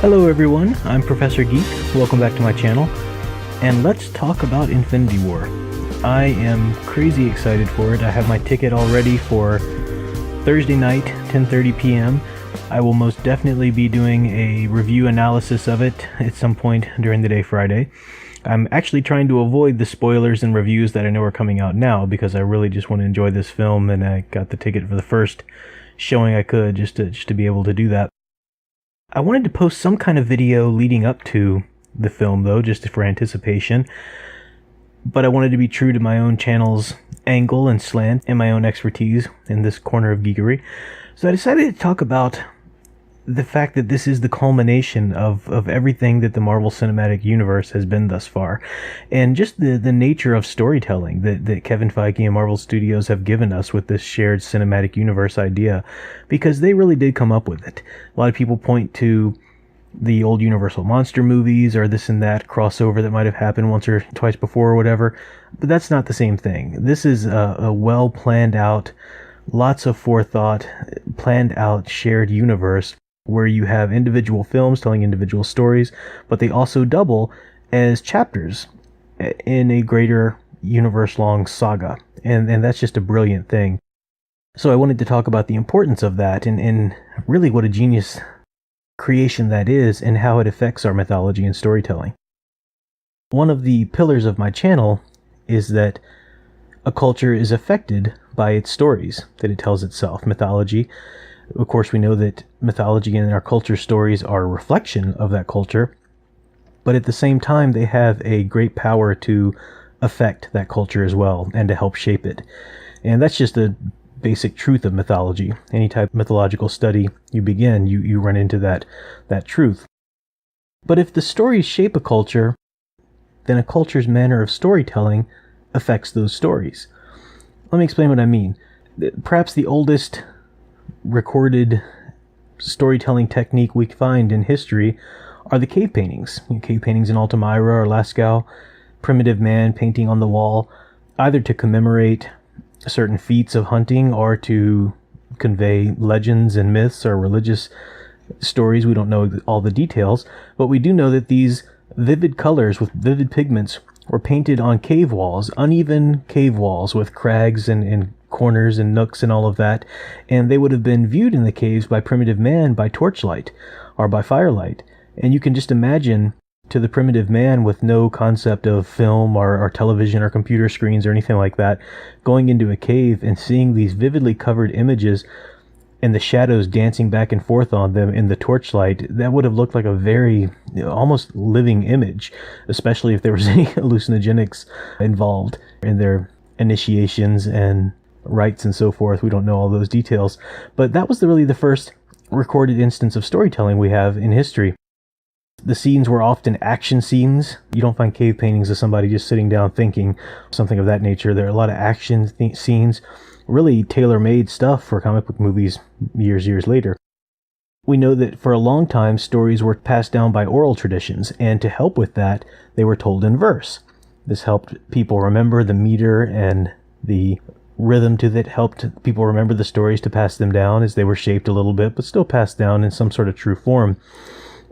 Hello everyone, I'm Professor Geek. Welcome back to my channel, and let's talk about Infinity War. I am crazy excited for it. I have my ticket all ready for Thursday night, 10:30 p.m. I will most definitely be doing a review analysis of it at some point during the day Friday. I'm actually trying to avoid the spoilers and reviews that I know are coming out now because I really just want to enjoy this film, and I got the ticket for the first showing I could just to be able to do that. I wanted to post some kind of video leading up to the film, though, just for anticipation. But I wanted to be true to my own channel's angle and slant and my own expertise in this corner of geekery. So I decided to talk about the fact that this is the culmination of everything that the Marvel Cinematic Universe has been thus far. And just the nature of storytelling that Kevin Feige and Marvel Studios have given us with this shared cinematic universe idea. Because they really did come up with it. A lot of people point to the old Universal Monster movies or this and that crossover that might have happened once or twice before or whatever. But that's not the same thing. This is a well planned out, lots of forethought, planned out shared universe where you have individual films telling individual stories, but they also double as chapters in a greater universe-long saga. And that's just a brilliant thing. So I wanted to talk about the importance of that and really what a genius creation that is and how it affects our mythology and storytelling. One of the pillars of my channel is that a culture is affected by its stories that it tells itself. Mythology, of course, we know that mythology and our culture stories are a reflection of that culture, but at the same time, they have a great power to affect that culture as well and to help shape it. And that's just a basic truth of mythology. Any type of mythological study you begin, you run into that truth. But if the stories shape a culture, then a culture's manner of storytelling affects those stories. Let me explain what I mean. Perhaps the oldest recorded storytelling technique we find in history are the cave paintings. Cave paintings in Altamira or Lascaux, primitive man painting on the wall, either to commemorate certain feats of hunting or to convey legends and myths or religious stories. We don't know all the details, but we do know that these vivid colors with vivid pigments were painted on cave walls, uneven cave walls with crags and corners and nooks and all of that, and they would have been viewed in the caves by primitive man by torchlight or by firelight. And you can just imagine, to the primitive man with no concept of film or television or computer screens or anything like that, going into a cave and seeing these vividly covered images and the shadows dancing back and forth on them in the torchlight, that would have looked like a very almost living image, especially if there was any hallucinogenics involved in their initiations and rites and so forth. We don't know all those details, but that was really the first recorded instance of storytelling we have in history. The scenes were often action scenes. You don't find cave paintings of somebody just sitting down thinking, something of that nature. There are a lot of action scenes, really tailor-made stuff for comic book movies years later. We know that for a long time stories were passed down by oral traditions, and to help with that, they were told in verse. This helped people remember the meter and the rhythm to that, helped people remember the stories to pass them down as they were shaped a little bit, but still passed down in some sort of true form.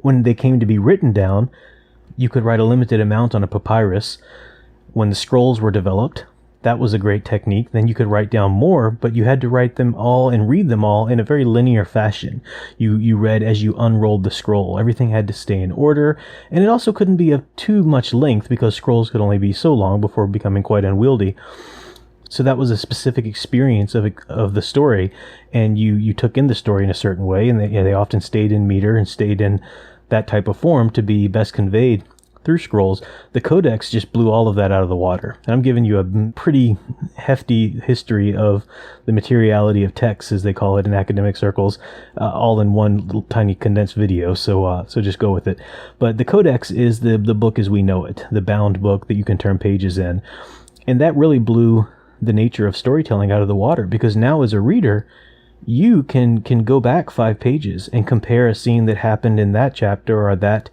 When they came to be written down, you could write a limited amount on a papyrus. When the scrolls were developed, that was a great technique. Then you could write down more, but you had to write them all and read them all in a very linear fashion. You read as you unrolled the scroll. Everything had to stay in order, and it also couldn't be of too much length because scrolls could only be so long before becoming quite unwieldy. So that was a specific experience of the story, and you took in the story in a certain way, and they often stayed in meter and stayed in that type of form to be best conveyed through scrolls. The Codex just blew all of that out of the water. And I'm giving you a pretty hefty history of the materiality of text, as they call it in academic circles, all in one little tiny condensed video. So just go with it. But the Codex is the book as we know it, the bound book that you can turn pages in. And that really blew the nature of storytelling out of the water, because now as a reader, you can go back 5 pages and compare a scene that happened in that chapter or that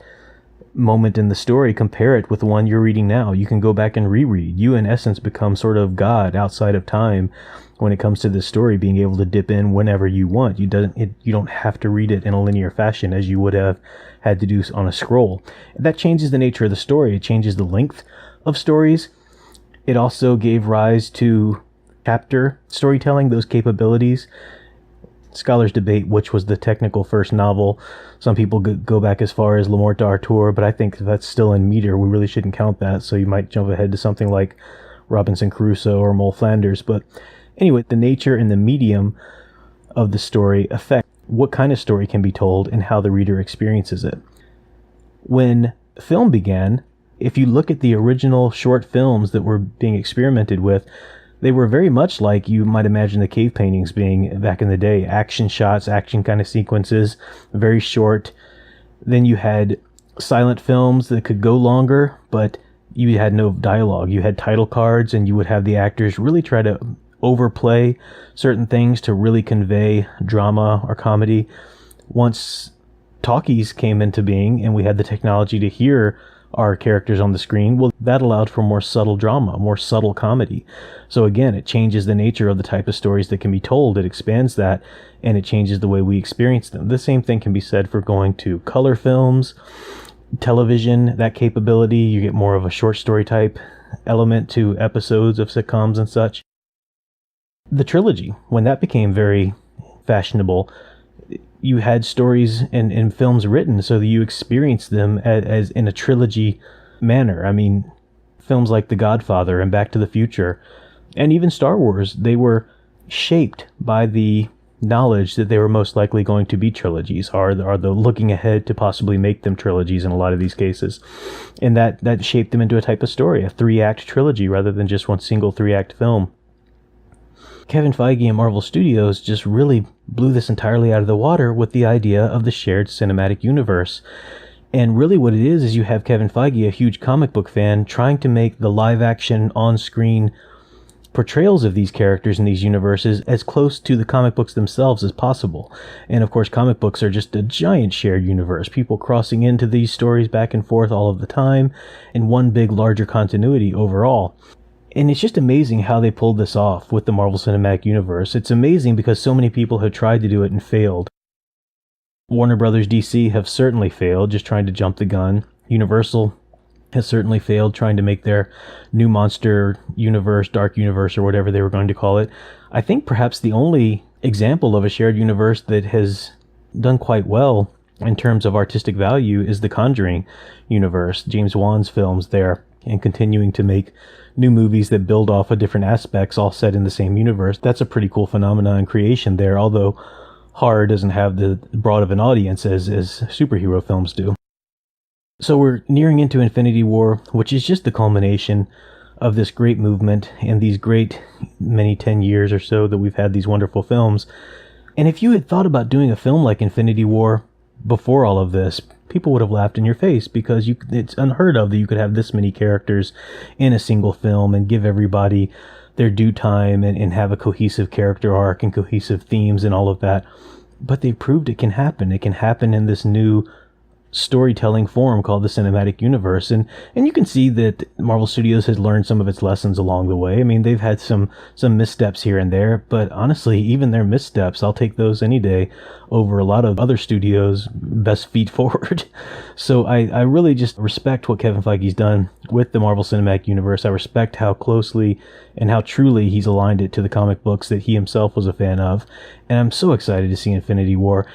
moment in the story, compare it with the one you're reading now. You can go back and reread. You, in essence, become sort of God outside of time when it comes to this story, being able to dip in whenever you want. You don't have to read it in a linear fashion as you would have had to do on a scroll. That changes the nature of the story. It changes the length of stories. It also gave rise to chapter storytelling, those capabilities. Scholars debate which was the technical first novel. Some people go back as far as Le Morte d'Arthur, but I think that's still in meter. We really shouldn't count that, so you might jump ahead to something like Robinson Crusoe or Mole Flanders. But anyway, the nature and the medium of the story affect what kind of story can be told and how the reader experiences it. When film began, if you look at the original short films that were being experimented with, they were very much like you might imagine the cave paintings being back in the day. Action shots, action kind of sequences, very short. Then you had silent films that could go longer, but you had no dialogue. You had title cards, and you would have the actors really try to overplay certain things to really convey drama or comedy. Once talkies came into being and we had the technology to hear our characters on the screen, well, that allowed for more subtle drama, more subtle comedy. So again, it changes the nature of the type of stories that can be told. It expands that, and it changes the way we experience them. The same thing can be said for going to color films, television, that capability. You get more of a short story type element to episodes of sitcoms and such. The trilogy, when that became very fashionable, you had stories and films written so that you experienced them as in a trilogy manner. I mean, films like The Godfather and Back to the Future, and even Star Wars, they were shaped by the knowledge that they were most likely going to be trilogies, or the looking ahead to possibly make them trilogies in a lot of these cases. And that shaped them into a type of story, a 3-act trilogy rather than just one single 3-act film. Kevin Feige and Marvel Studios just really blew this entirely out of the water with the idea of the shared cinematic universe. And really what it is you have Kevin Feige, a huge comic book fan, trying to make the live-action, on-screen portrayals of these characters in these universes as close to the comic books themselves as possible. And of course, comic books are just a giant shared universe, people crossing into these stories back and forth all of the time, in one big, larger continuity overall. And it's just amazing how they pulled this off with the Marvel Cinematic Universe. It's amazing because so many people have tried to do it and failed. Warner Brothers DC have certainly failed, just trying to jump the gun. Universal has certainly failed trying to make their new monster universe, dark universe, or whatever they were going to call it. I think perhaps the only example of a shared universe that has done quite well in terms of artistic value is the Conjuring universe, James Wan's films there, and continuing to make new movies that build off of different aspects all set in the same universe. That's a pretty cool phenomenon and creation there, although horror doesn't have the broad of an audience as superhero films do. So we're nearing into Infinity War, which is just the culmination of this great movement and these great many 10 years or so that we've had these wonderful films. And if you had thought about doing a film like Infinity War before all of this, people would have laughed in your face, because it's unheard of that you could have this many characters in a single film and give everybody their due time and have a cohesive character arc and cohesive themes and all of that. But they proved it can happen. It can happen in this new storytelling form called the cinematic universe, and you can see that Marvel Studios has learned some of its lessons along the way. I mean, they've had some missteps here and there, but honestly, even their missteps, I'll take those any day over a lot of other studios' best feet forward. So I really just respect what Kevin Feige's done with the Marvel Cinematic Universe. I respect how closely and how truly he's aligned it to the comic books that he himself was a fan of, and I'm so excited to see Infinity War.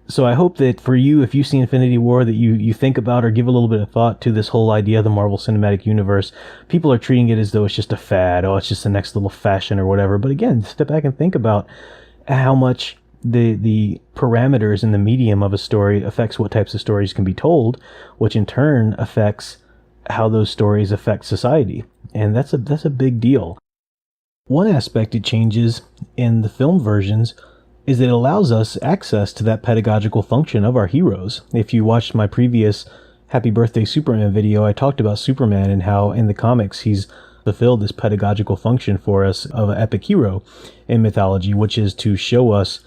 So I hope that for you, if you see Infinity War, that you think about or give a little bit of thought to this whole idea of the Marvel Cinematic Universe. People are treating it as though it's just a fad, it's just the next little fashion or whatever. But again, step back and think about how much the parameters and the medium of a story affects what types of stories can be told, which in turn affects how those stories affect society. And that's a big deal. One aspect it changes in the film versions is that it allows us access to that pedagogical function of our heroes. If you watched my previous Happy Birthday Superman video, I talked about Superman and how in the comics he's fulfilled this pedagogical function for us of an epic hero in mythology, which is to show us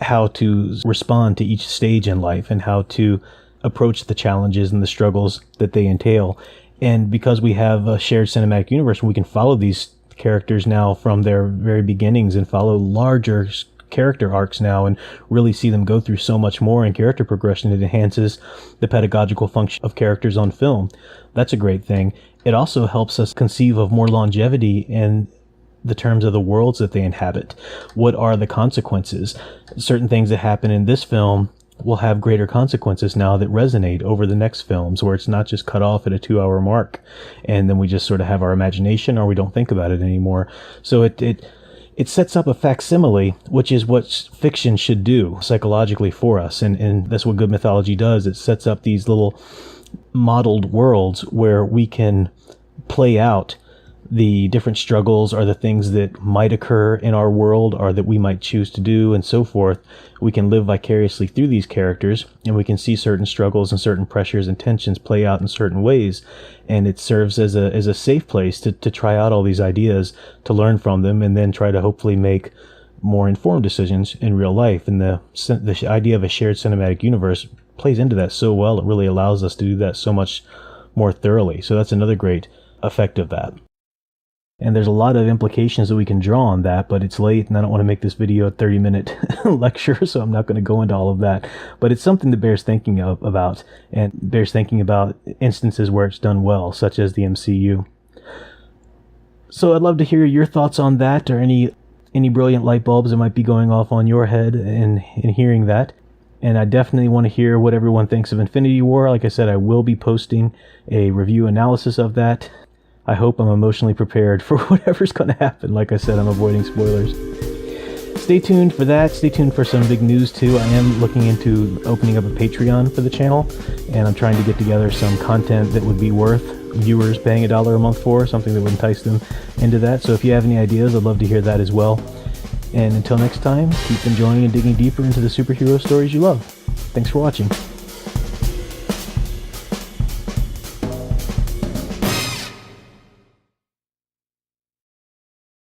how to respond to each stage in life and how to approach the challenges and the struggles that they entail. And because we have a shared cinematic universe, we can follow these characters now from their very beginnings and follow larger character arcs now and really see them go through so much more in character progression. It enhances the pedagogical function of characters on film. That's a great thing. It also helps us conceive of more longevity in the terms of the worlds that they inhabit. What are the consequences? Certain things that happen in this film will have greater consequences now that resonate over the next films, where it's not just cut off at a 2-hour mark and then we just sort of have our imagination or we don't think about it anymore. So it sets up a facsimile, which is what fiction should do psychologically for us. And that's what good mythology does. It sets up these little modeled worlds where we can play out the different struggles or the things that might occur in our world or that we might choose to do and so forth. We can live vicariously through these characters, and we can see certain struggles and certain pressures and tensions play out in certain ways. And it serves as a safe place to try out all these ideas, to learn from them, and then try to hopefully make more informed decisions in real life. And the idea of a shared cinematic universe plays into that so well. It really allows us to do that so much more thoroughly. So that's another great effect of that. And there's a lot of implications that we can draw on that, but it's late and I don't want to make this video a 30-minute lecture, so I'm not going to go into all of that. But it's something that bears thinking about, and bears thinking about instances where it's done well, such as the MCU. So I'd love to hear your thoughts on that, or any brilliant light bulbs that might be going off on your head in hearing that. And I definitely want to hear what everyone thinks of Infinity War. Like I said, I will be posting a review analysis of that. I hope I'm emotionally prepared for whatever's going to happen. Like I said, I'm avoiding spoilers. Stay tuned for that. Stay tuned for some big news too. I am looking into opening up a Patreon for the channel, and I'm trying to get together some content that would be worth viewers paying $1 a month for, something that would entice them into that. So if you have any ideas, I'd love to hear that as well. And until next time, keep enjoying and digging deeper into the superhero stories you love. Thanks for watching.